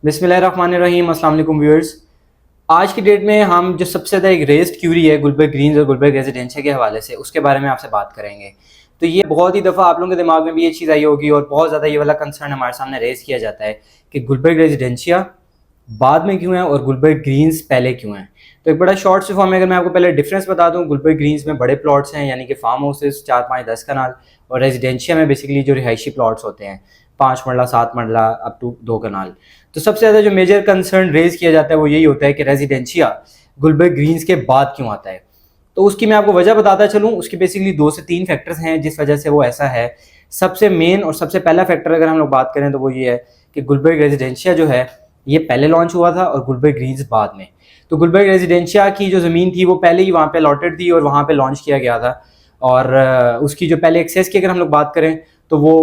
बिस्मिल्लाहिर्रहमानिर्रहीम, अस्सलाम वालेकुम व्यूअर्स। आज की डेट में हम जो सबसे ज़्यादा एक रेस्ड क्यूरी है गुलबर्ग ग्रीन्स और गुलबर्ग रेजिडेंशिया के हवाले से, उसके बारे में आपसे बात करेंगे। तो ये बहुत ही दफ़ा आप लोगों के दिमाग में भी ये चीज़ आई होगी और बहुत ज़्यादा ये वाला कंसर्न हमारे सामने रेज़ किया जाता है कि गुलबर्ग रेजिडेंशिया बाद में क्यों है और गुलबर्ग ग्रीन्स पहले क्यों है। तो एक बड़ा शॉर्ट से फॉर्म में अगर मैं आपको पहले डिफरेंस बता दूं, गुलबर्ग ग्रीन्स में बड़े प्लॉट्स हैं यानी कि फार्म हाउसेस 4, 5, 10 कनाल, और रेजिडेंशिया में बेसिकली जो रिहायशी प्लॉट्स होते हैं 5 मरला 7 मरला अप टू 2 कनाल। तो सबसे ज़्यादा जो मेजर कंसर्न रेज किया जाता है वो यही होता है कि रेजिडेंशिया गुलबर्ग ग्रीन्स के बाद क्यों आता है। तो उसकी मैं आपको वजह बताता चलूँ। उसकी बेसिकली 2 से 3 फैक्टर्स हैं जिस वजह से वो ऐसा है। सबसे मेन और सबसे पहला फैक्टर अगर हम लोग बात करें तो वो ये है कि गुलबर्ग रेजिडेंशिया जो है ये पहले लॉन्च हुआ था और गुलबर्ग ग्रीन्स बाद में। तो गुलबर्ग रेजिडेंशिया की जो ज़मीन थी वो पहले ही वहाँ पे अलॉटेड थी और वहाँ पे लॉन्च किया गया था। और उसकी जो पहले एक्सेस की अगर हम लोग बात करें तो वो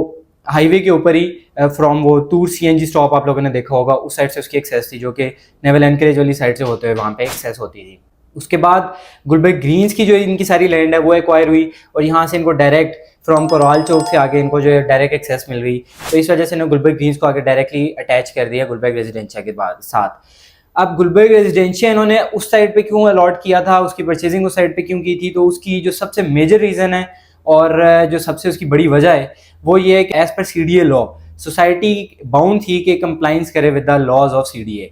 हाईवे के ऊपर ही फ्रॉम वो तूर सीएनजी स्टॉप आप लोगों ने देखा होगा, उस साइड से उसकी एक्सेस थी, जो कि नेवल एनकरेज वाली साइड से होते हुए वहाँ पे एक्सेस होती थी। उसके बाद गुलबर्ग ग्रीन्स की जो इनकी सारी लैंड है वो एक्वायर हुई और यहाँ से इनको डायरेक्ट फ्रॉम कोराल चौक से आगे इनको जो है डायरेक्ट एक्सेस मिल गई। तो इस वजह से इन्होंने गुलबर्ग ग्रीन्स को आगे डायरेक्टली अटैच कर दिया गुलबर्ग रेजिडेंशिया के बाद साथ। अब गुलबर्ग रेजिडेंशिया इन्होंने उस साइड पे क्यों अलॉट किया था, उसकी परचेजिंग उस साइड पे क्यों की थी, तो उसकी जो सबसे मेजर रीज़न है और जो सबसे उसकी बड़ी वजह है वो ये है कि as per CDA law society bound थी कि कंप्लाइंस करे with the laws of CDA.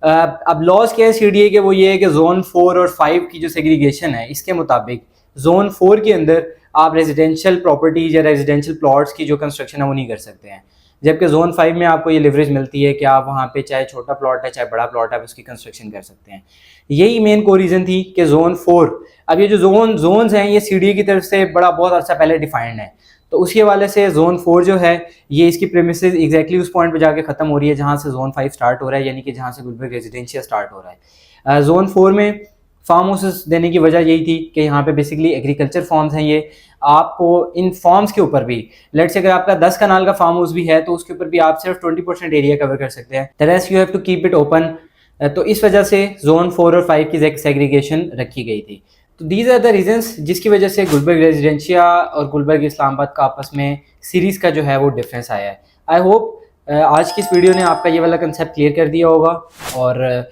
अब लॉज क्या है सीडीए के, वो ये है कि जोन 4 और 5 की जो सेग्रीगेशन है इसके मुताबिक जोन 4 के अंदर आप रेजिडेंशियल प्रॉपर्टीज या रेजिडेंशियल प्लॉट्स की जो कंस्ट्रक्शन है वो नहीं कर सकते हैं, जबकि जोन 5 में आपको ये लिवरेज मिलती है कि आप वहाँ पे चाहे छोटा प्लॉट है चाहे बड़ा प्लॉट है आप उसकी कंस्ट्रक्शन कर सकते हैं। यही मेन को रीज़न थी कि जोन 4, अब ये जो जोन्स हैं ये सीडीए की तरफ से बड़ा बहुत अर्सा पहले डिफाइंड है। तो उसी हवाले से जोन 4 जो है ये इसकी प्रेमिसेस एग्जैक्टली उस पॉइंट पे जाके खत्म हो रही है जहाँ से जोन 5 स्टार्ट हो रहा है, यानी कि जहाँ से गुलबर्ग रेजिडेंशिया स्टार्ट हो रहा है। जोन 4 में फार्म हाउसेस देने की वजह यही थी कि यहाँ पे बेसिकली एग्रीकल्चर फार्म्स हैं। ये आपको इन फार्म्स के ऊपर भी लेट्स से अगर आपका 10 कनाल का फार्म हाउस भी है तो उसके ऊपर भी आप सिर्फ 20% एरिया कवर कर सकते हैं, the rest you have to keep it open. तो इस वजह से जोन 4 और 5 की सेग्रीगेशन रखी गई थी। तो दीज आर द रीजंस जिसकी वजह से गुलबर्ग रेजिडेंशिया और गुलबर्ग इस्लामाबाद का आपस में सीरीज़ का जो है वो डिफरेंस आया है। आई होप आज की इस वीडियो ने आपका ये वाला कंसेप्ट क्लियर कर दिया होगा। और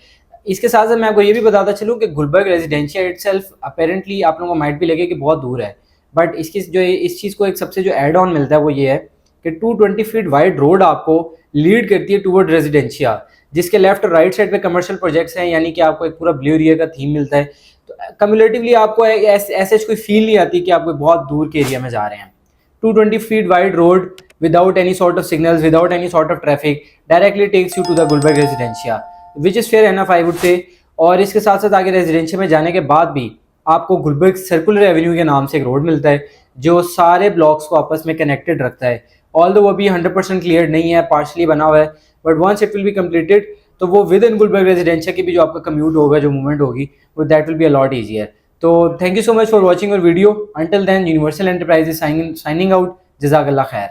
इसके साथ साथ मैं आपको ये भी बताता चलूँ कि गुलबर्ग रेजिडेंशिया इटसेल्फ अपेरेंटली आप लोगों को माइट भी लगे कि बहुत दूर है, बट इसकी जो इस चीज़ को एक सबसे जो एड ऑन मिलता है वो ये है कि 220 फीट वाइड रोड आपको लीड करती है टूवर्ड रेजिडेंशिया, जिसके लेफ्ट और राइट साइड पे कमर्शियल प्रोजेक्ट्स हैं, यानी कि आपको एक पूरा ब्लू एरिया का थीम मिलता है। तो कम्युलेटिवली आपको ऐसे कोई फील नहीं आती कि आप कोई बहुत दूर के एरिया में जा रहे हैं। 220 feet wide road without any sort of signals, without any sort of traffic, directly takes you to the Gulberg Residencia, which is fair enough I would say। और इसके साथ साथ आगे रेजिडेंशिया में जाने के बाद भी आपको गुलबर्ग सर्कुलर एवेन्यू के नाम से एक रोड मिलता है जो सारे ब्लॉक्स को आपस में कनेक्टेड रखता है। ऑल दो वो भी 100% क्लियर नहीं है, पार्शली बना हुआ है, but once it will be completed तो वो विद इन गुलबर्ग रेजिडेंशिया की भी जो आपका कम्यूट होगा, जो मूवमेंट होगी, वो that will be a lot easier. तो thank you so much for watching your video. Until then Universal Enterprises signing out. जज़ाकल्लाह खैर।